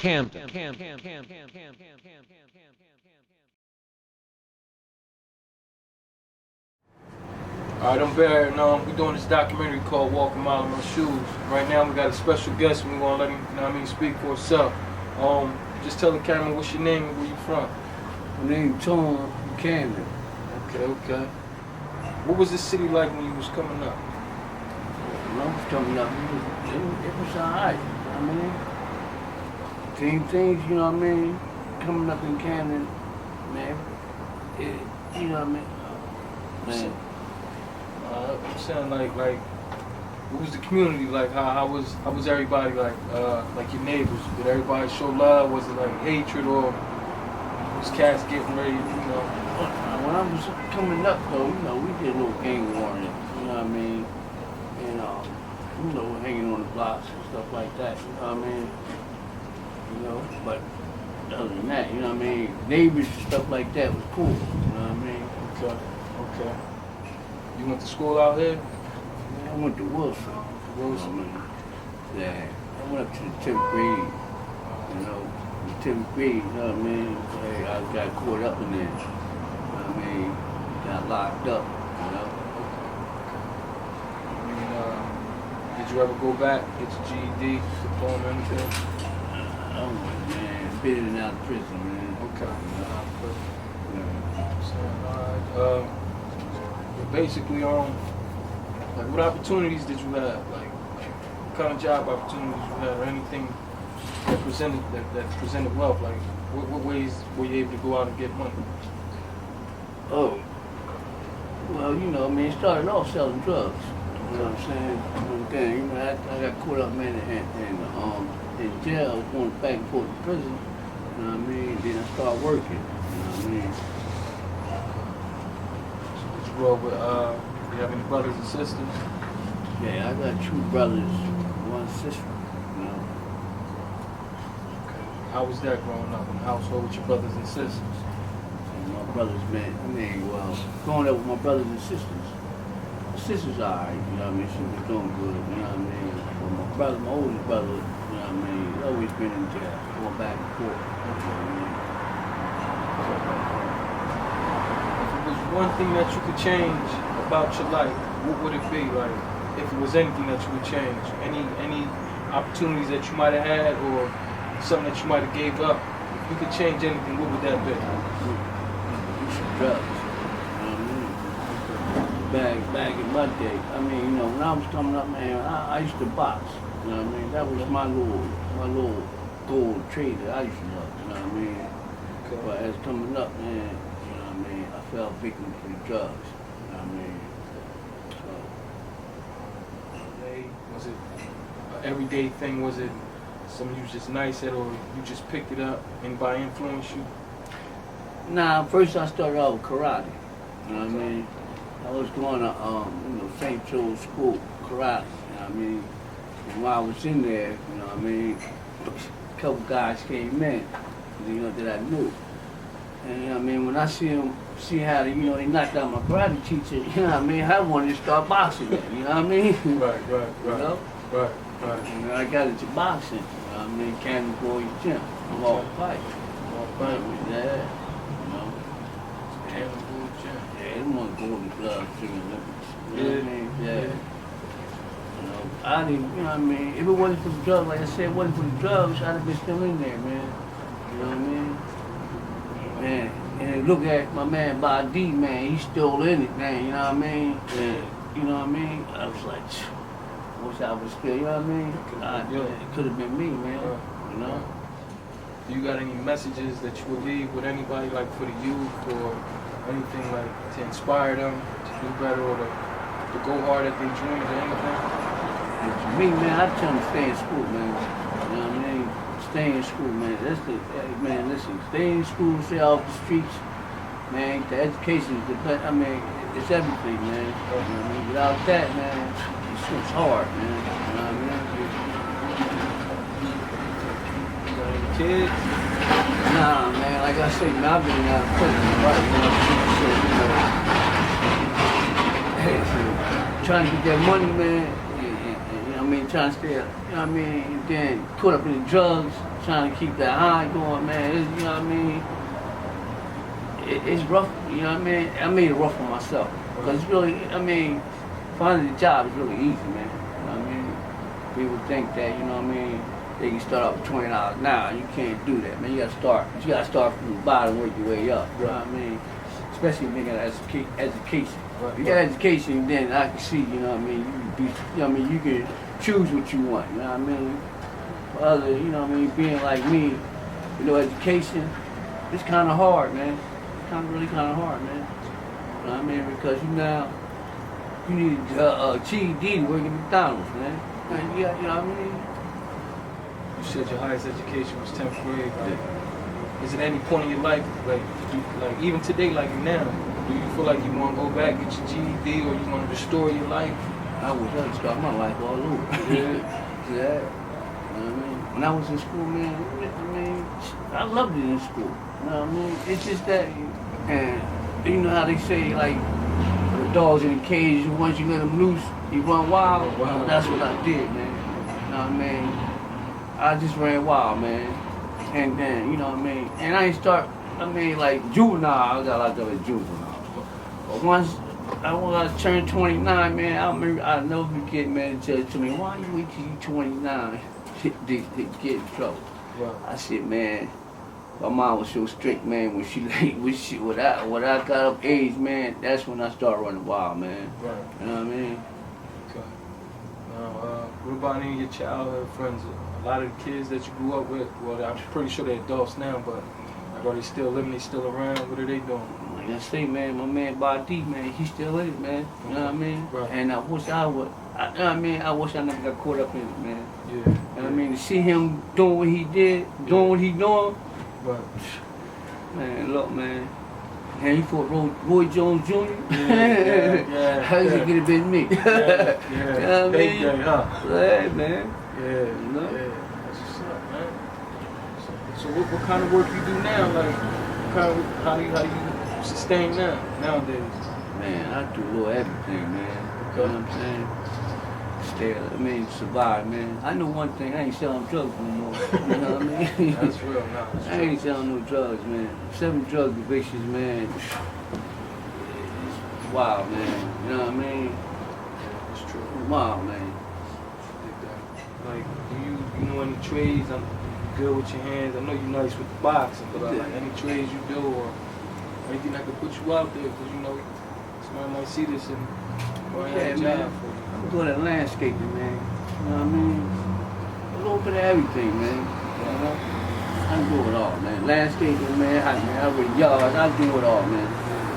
Camden. Alright, I'm Bear, and we're doing this documentary called Walk a Mile in My Shoes. Right now we got a special guest and we're gonna let him, speak for himself. Just tell the camera what's your name and where you from. My name's Tom from Camden. Okay. What was this city like when you was coming up? When I was coming up, it was alright, you know what I mean? Same things, you know what I mean? Coming up in Camden, man, you know what I mean? Man. I'm saying like what was the community like? How was everybody like your neighbors? Did everybody show love? Was it like hatred, or was cats getting ready, you know? When I was coming up though, you know, we did a little gang warning, you know what I mean? And you know, hanging on the blocks and stuff like that, you know what I mean? You know, but other than that, you know what I mean, neighbors and stuff like that was cool, you know what I mean? Okay. You went to school out here? I went to Wilson. Yeah. I went up to the 10th grade, you know, the 10th grade, you know what I mean? I got caught up in there, you know what I mean? Got locked up, you know? Did you ever go back, get your GED, diploma, anything? Oh man, been out of prison, man. Okay. Yeah. So, basically, like what opportunities did you have? Like what kind of job opportunities you had, or anything that presented wealth? Like what ways were you able to go out and get money? Oh, well, you know, I mean, it started off selling drugs. You know what I'm saying? Okay, you know, I got caught up, man, in jail. I was going back and forth to prison. You know what I mean? Then I started working. You know what I mean? Well, do you have any brothers and sisters? Yeah, I got 2 brothers, 1 sister. You know. How was that growing up in the household with your brothers and sisters? And my brothers, man, well, growing up with my brothers and sisters. My sister's alright, you know what I mean? She was doing good, you know what I mean? But my oldest brother, you know what I mean? He's always been in jail, going back and forth. You know what I mean? One thing that you could change about your life, what would it be? Like, if it was anything that you would change, any opportunities that you might have had, or something that you might have gave up, if you could change anything, what would that be? Some drugs. You know what I mean? Back in my day, I mean, you know, when I was coming up, man, I used to box. You know what I mean? That was my little gold trade that I used to love. You know what I mean? Okay. But as coming up, man, I fell victim to the drugs, you know what I mean? So. Was it an everyday thing? Was it something you was just nice at, or you just picked it up? Anybody influenced you? Nah, first I started out with karate, you know what I mean? I was going to, St. Joe's School, karate, you know what I mean? And while I was in there, you know what I mean, a couple guys came in, you know, that I knew. And you know what I mean, when I see how they knocked out my karate teacher, you know what I mean, I wanted to start boxing again, you know what I mean? Right. You know? Right. And I got into boxing, you know what I mean, Camden Boys Gym. I'm all fight. Yeah, you know. Camden Boys Gym. Yeah, they want to go to the gloves to the Olympics. You know what I mean? Yeah. You know, I didn't, you know what I mean, if it wasn't for the drugs, like I said, it wasn't for the drugs, I'd have been still in there, man. You know what I mean? Man, and look at my man Bob D, man, he's still in it, man, you know what I mean? And, you know what I mean? I was like, wish I was still, you know what I mean? It could have been me, man, you know? Do you got any messages that you would leave with anybody, like for the youth, or anything like to inspire them to do better, or to go hard at their dreams, or anything? And to me, man, I tell them to stay in school, man, you know what I mean? Stay in school, man. Man, listen, stay in school, stay off the streets, man. The education is the best. I mean, it's everything, man. You know what I mean? Without that, man, it's hard, man. You know what I mean? You got any kids? Nah, man. Like I say, man, I've been out of prison, right? You know, trying to get that money, man. You know what I mean? Trying to stay, you know what I mean? And then caught up in the drugs, trying to keep that high going, man. It's, you know what I mean? It's rough, you know what I mean? I made it rough for myself. Because it's really, I mean, finding a job is really easy, man. You know what I mean? People think that, you know what I mean, they can start off with $20 now. You can't do that, man. You gotta start from the bottom, work your way up. You know what I mean? Especially if you got education. If you got education, then I can see, you know what I mean, you can be, you know what I mean, you can choose what you want, you know what I mean? For other, you know what I mean, being like me, you know, education, it's kind of hard, man. It's really kind of hard, man. You know what I mean? Because you need a GED to work at McDonald's, man. You know what I mean? You said your highest education was 10th grade. Is it any point in your life, like even today, like now, do you feel like you want to go back, get your GED, or you want to restore your life? I wish I could start my life all over. Yeah. You know what I mean? When I was in school, man, I mean, I loved it in school. You know what I mean? It's just that, and you know how they say, like, the dogs in the cage, once you let them loose, you run wild. Wow. That's what I did, man. You know what I mean? I just ran wild, man. And then, you know what I mean? And I didn't start, I mean, like, juvenile, I got locked up as juvenile. But once I turned 29, man, I remember, I'll never forget, man, the judge told me, why you wait till you 29 to get in trouble? Wow. I said, man, my mom was so strict, man, when I got up age, man, that's when I started running wild, man. Right. You know what I mean? Okay. Now, what about any of your childhood friends? A lot of the kids that you grew up with, well, I'm pretty sure they're adults now, but are they still living, they still around? What are they doing? Like I say, man, my man Body, man, he still in it, man. You know what I mean? Right. And I wish I would, you know what I mean? I wish I never got caught up in it, man. Yeah. You know what I mean? To see him doing what he did, doing what he doing. Right. Man, look, man. And he fought Roy Jones Jr. Yeah. How could it have been me? Yeah. You know what I mean? Yeah, man. Yeah, you know? Yeah, that's what's up, man. So what kind of work you do now? Like, how do you sustain nowadays? Man, I do a little everything, man. Okay. You know what I'm saying? Survive, man. I know one thing, I ain't selling drugs no more. You know what I mean? That's real, nah. I ain't selling no drugs, man. 7 drug addictions, man. It's wild, man. You know what I mean? It's true. It's wild, man. Like, do you know any trades? I'm good with your hands. I know you're nice with the boxing, but like any trades you do or anything that could put you out there, because you know somebody might see this and yeah, man. I'm good at landscaping, man. You know what I mean? A little bit of everything, man. You know? I do it all, man. Landscaping, man. I read yards. I do it all, man.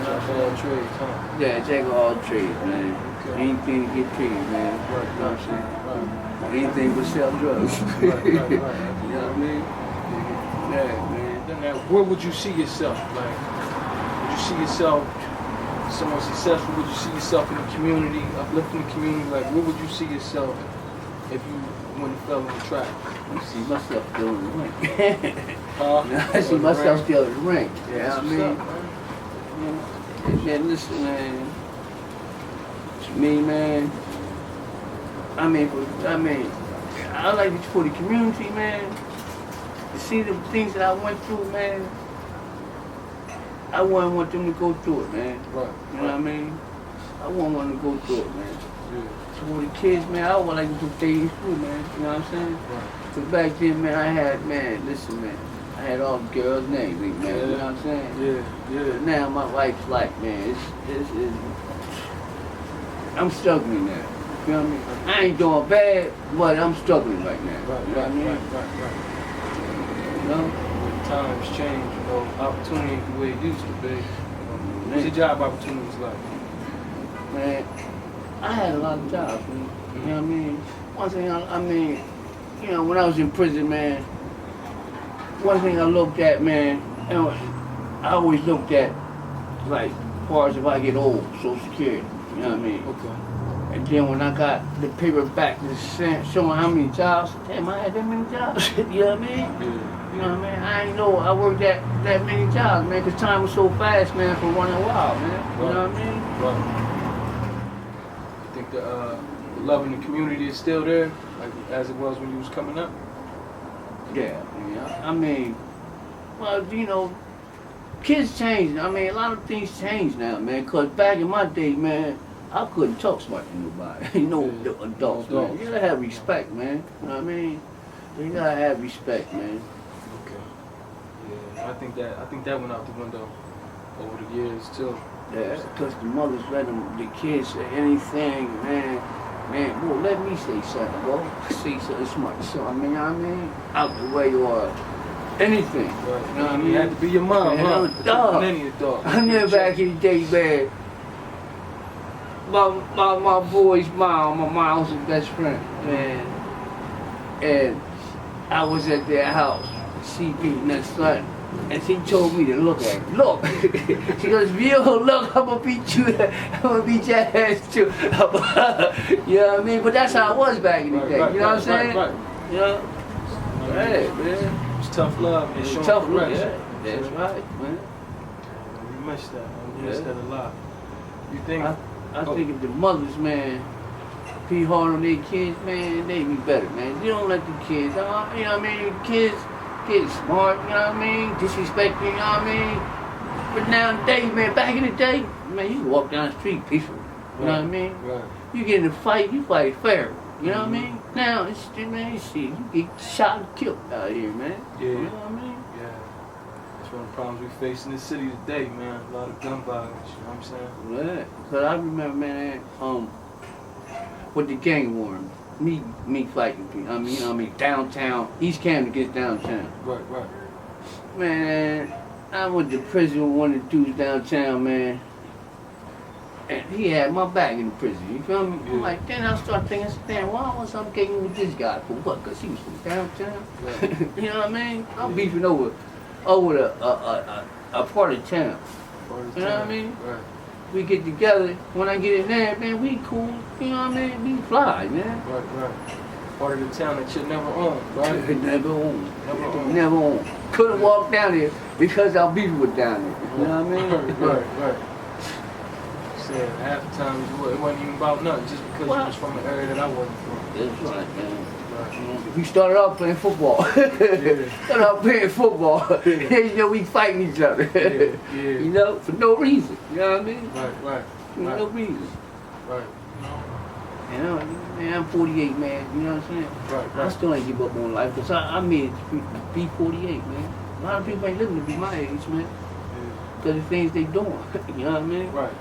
Jack of all trades, huh? Yeah, jack of all trades, man. Okay. Anything to get paid, man. Right, you know what I'm saying? Right. Anything but sell drugs. Right. You know what I mean? Yeah, man. Then now, where would you see yourself? Like, would you see yourself someone successful? Would you see yourself in the community, uplifting the community? Like, where would you see yourself if you went and fell in the track? I see myself still in the ring. I see myself still in the ring. You know what I mean? And listen, man. To me, man. I like it for the community, man. To see the things that I went through, man. I wouldn't want them to go through it, man. Right. You know what I mean? I wouldn't want them to go through it, man. Yeah. So for the kids, man, I would like them to stay in school, man. You know what I'm saying? Right. Because back then, man, I had, man, listen, man. I had all the girls' names, man. Yeah. You know what I'm saying? Yeah. Now my life's like, man, it's I'm struggling now. You know what I mean? I ain't doing bad, but I'm struggling right now. Right, you know what I mean? Right. You know? Times change, you know, opportunity ain't the way it used to be. What's your job opportunities like? Man, I had a lot of jobs, man. You know what I mean? One thing, I mean, you know, when I was in prison, man, one thing I looked at, man, I always looked at, like, as far as if I get old, Social Security. You know what I mean? Okay. And then when I got the paper back showing how many jobs, damn, I had that many jobs. You know what I mean? Yeah. You know what I mean? I ain't know I worked that many jobs, man, because time was so fast, man, for running wild, man. Right. You know what I mean? Right. You think the love in the community is still there, like as it was when you was coming up? Yeah, I mean, well, you know, kids change. I mean, a lot of things change now, man. Cause back in my day, man, I couldn't talk smart to nobody. You know, the adults, man. You gotta have respect, man. You know what I mean? You gotta have respect, man. Okay. Yeah, I think that went out the window over the years too. Yeah, because the mothers let the kids say anything, man. Man, boy, let me say something, bro. Say something smart. So, I mean, out the way or anything. Right. You know what I mean? You had to be your mom, huh? Dog. Many a dog. I remember back in the day, man. My boy's mom, my mom's his best friend, man. And I was at their house, she beating her son. And she told me to look at him. Look. She goes, if you don't look, I'm gonna beat you. I'm gonna beat your ass too. You know what I mean? But that's how it was back in the day. You know what I'm saying? Right. You know? Hey, man. It's tough love. It's tough love. Yeah. That's right, man. We miss that. We miss that a lot. You think? I think if the mothers, man, be hard on their kids, man, they be better, man. You don't let the kids, you know what I mean? Kids get smart, you know what I mean? Disrespect, you know what I mean? But nowadays, man, back in the day, man, you can walk down the street peaceful. You know what I mean? Right. You get in a fight, you fight fair. You know what I mean? Now, it's, man, shit, you get shot and killed out here, man. Yeah. You know what I mean? Yeah. That's one of the problems we face in this city today, man. A lot of gun violence, you know what I'm saying? Yeah. Because I remember, man, with the gang war, me fighting people. I mean, downtown, East Camden against downtown. Right. Man, I went to prison with one of the dudes downtown, man. And he had my back in the prison, you feel me? Yeah. I'm like, then I start thinking, damn, why was I getting with this guy? For what? Because he was from downtown? Right. You know what I mean? I'm beefing over a part of town. You know what I mean? Right. We get together, when I get in there, man, we cool, you know what I mean? We fly, man. Right. Part of the town that you never owned, right? Never owned. Never owned. Couldn't walk down there because our beef was down there. You know what I mean? Right. Said half the time it wasn't even about nothing, just because it was from an area that I wasn't from. That's right, man. Right. We started off playing football. Started off playing football. Yeah. You know, we fighting each other. Yeah. You know, for no reason. You know what I mean? Right. For no reason. Right. You know, man, I'm 48, man. You know what I'm saying? Right. I still ain't give up on life because I made it to be 48, man. A lot of people ain't living to be my age, man. Because the things they doing. You know what I mean? Right.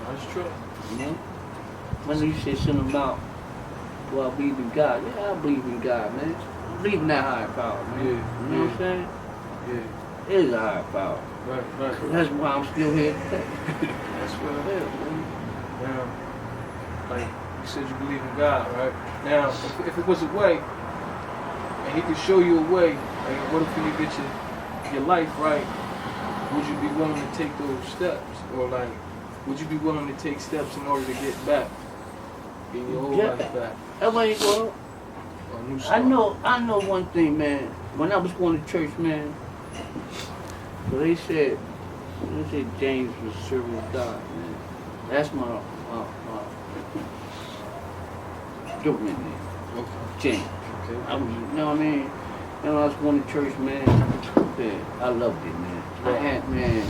That's true. You know? When you said something about, well, I believe in God. Yeah, I believe in God, man. I believe in that higher power, man. Yeah. You know what I'm saying? Yeah. It is a higher power. Right. That's why I'm still here today. That's what it is. man. Now, like you said, you believe in God, right? Now, if it was a way, and He could show you a way, like in order for you to get your life right, would you be willing to take those steps, or like, would you be willing to take steps in order to get back, get your whole life back? Everybody go. Or a new start? I know one thing, man. When I was going to church, man, so they said James was serving God, man. That's my government name. Okay. James. Okay. I was, you know what I mean? And when I was going to church, man, I loved it, man. I had, man,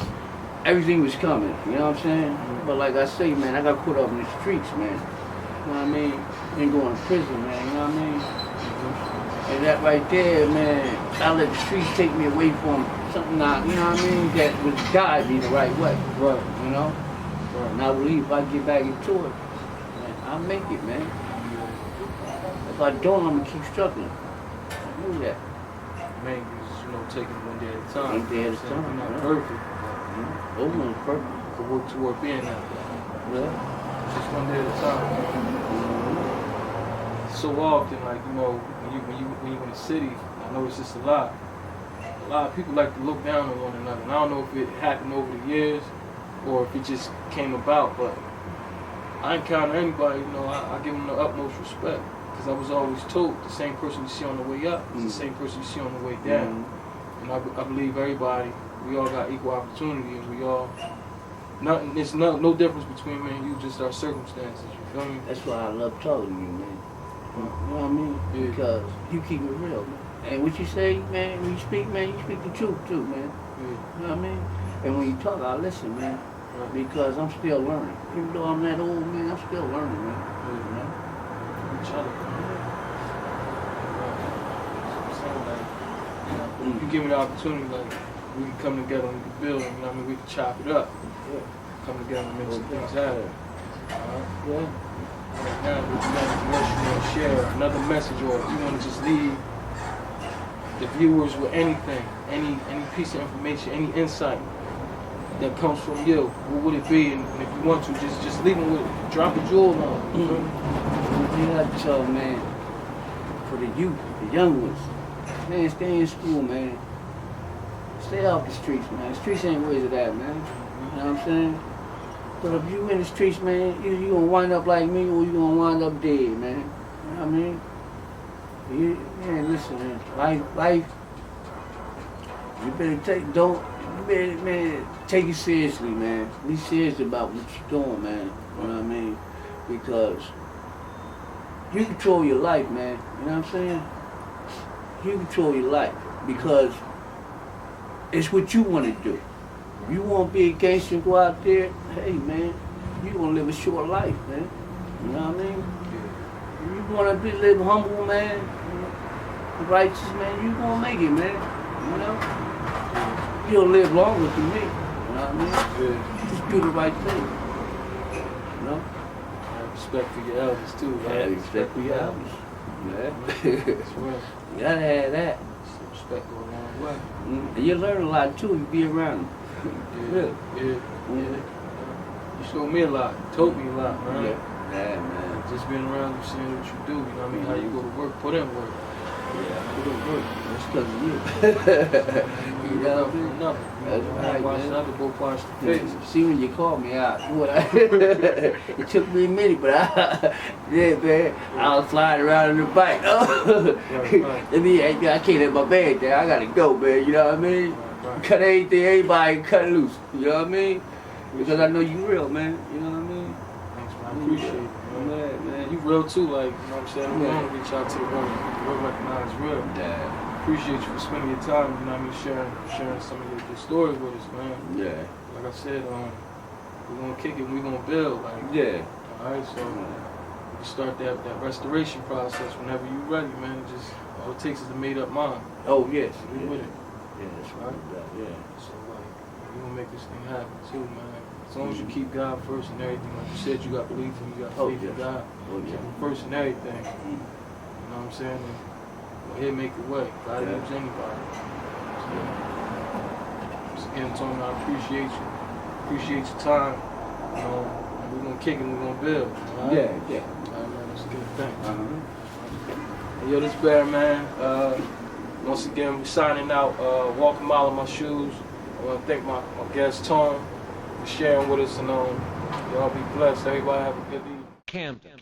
everything was coming, you know what I'm saying? But like I say, man, I got caught up in the streets, man. You know what I mean? And going to prison, man, you know what I mean? And that right there, man, I let the streets take me away from something not, you know what I mean, that would guide me the right way. Right. You know? Right. And I believe if I get back into it, man, I'll make it, man. If I don't, I'm gonna keep struggling. I know that. Man, just, taking it one day at a time. One day at a time, You're not yeah. perfect. Oh, man, perfect. To work toward being that. Yeah. Just one day at a time. So often, like, when you're in the city, I know it's just a lot of people like to look down on one another. And I don't know if it happened over the years or if it just came about, but I encounter anybody, I give them the utmost respect. Because I was always told the same person you see on the way up is the same person you see on the way down. And I believe everybody, we all got equal opportunity, and we all, there's no difference between me and you, just our circumstances, you feel me? That's why I love talking to you, man. You know what I mean? Yeah. Because you keep it real, man. And what you say, man, when you speak, man, you speak the truth too, man. Yeah. You know what I mean? And when you talk, I listen, man. Right. Because I'm still learning. Even though I'm that old, man, I'm still learning, man. Yeah. You know? Each other. You give me the opportunity, like, we can come together and we can build, you know what I mean? We can chop it up. Yeah. Come together and make some things happen. Yeah. Right now, what you want to share, another message, or if you want to just leave the viewers with anything, any piece of information, any insight that comes from you, what would it be? And if you want to, just leave them with it. Drop a jewel on them. You feel me? You know, so, man, for the youth, the young ones, man, stay in school, man. Stay off the streets, man. The streets ain't where it's at, man. You know what I'm saying? But if you in the streets, man, you gonna wind up like me, or you gonna wind up dead, man. You know what I mean? Man, listen, man. Life. You better man, take it seriously, man. Be serious about what you're doing, man. You know what I mean? Because you control your life, man. You know what I'm saying? You control your life because it's what you want to do. If you want to be a gangster and go out there, hey, man, you going to live a short life, man. You know what I mean? If you want to live humble, man, righteous, man, you going to make it, man. You know? You'll live longer than me. You know what I mean? Yeah. Just do the right thing. You know? Have respect for your elders, too, right? Yeah, respect for your elders. Yeah. That's right. You gotta have that. Some respect go a long way. And you learn a lot, too. You be around them. Yeah, yeah. You showed me a lot, told me a lot, man. Yeah, man. Just being around you, seeing what you do, you know what I mean? How you go to work, put in work. Yeah. Put in work. That's because of you. You know what I mean? Nothing. That's right, Watch man. the other, go watch the face. See, when you called me out, it took me a minute, but yeah, man, I was flying around on the bike. Right. I can't let my bag there. I gotta go, man. You know what I mean? Right. Cut anything, everybody cut loose. You know what I mean? Because I know you real, man. You know what I mean? Thanks, man. I appreciate it, man. Man. You real too, like, you know what I'm saying? I'm going to reach out to the world. The world recognize real. Yeah. Appreciate you for spending your time, you know what I mean, sharing some of your stories with us, man. Yeah. Like I said, we're gonna kick it, we're gonna build, like, Yeah. alright, so you start that restoration process whenever you're ready, man. Just all it takes is a made up mind. Oh, yes. You with it. Yeah, that's right. Yeah. So like we're gonna make this thing happen too, man. As long as you keep God first and everything, like you said, you got belief in, you got faith in God. Oh, yeah. Keep him first in everything. You know what I'm saying? And he'll make a way. God helps anybody. So again, Tony, I appreciate you. Appreciate your time. You know, and we're gonna kick it, we're gonna build. All right? Yeah. Alright, man, let's get it done. Uh-huh. Yo, this Bear, man. Once again, we're signing out. Walk a mile in my shoes. I want to thank my guest, Tom, for sharing with us. And y'all be blessed. Everybody have a good evening. Camden.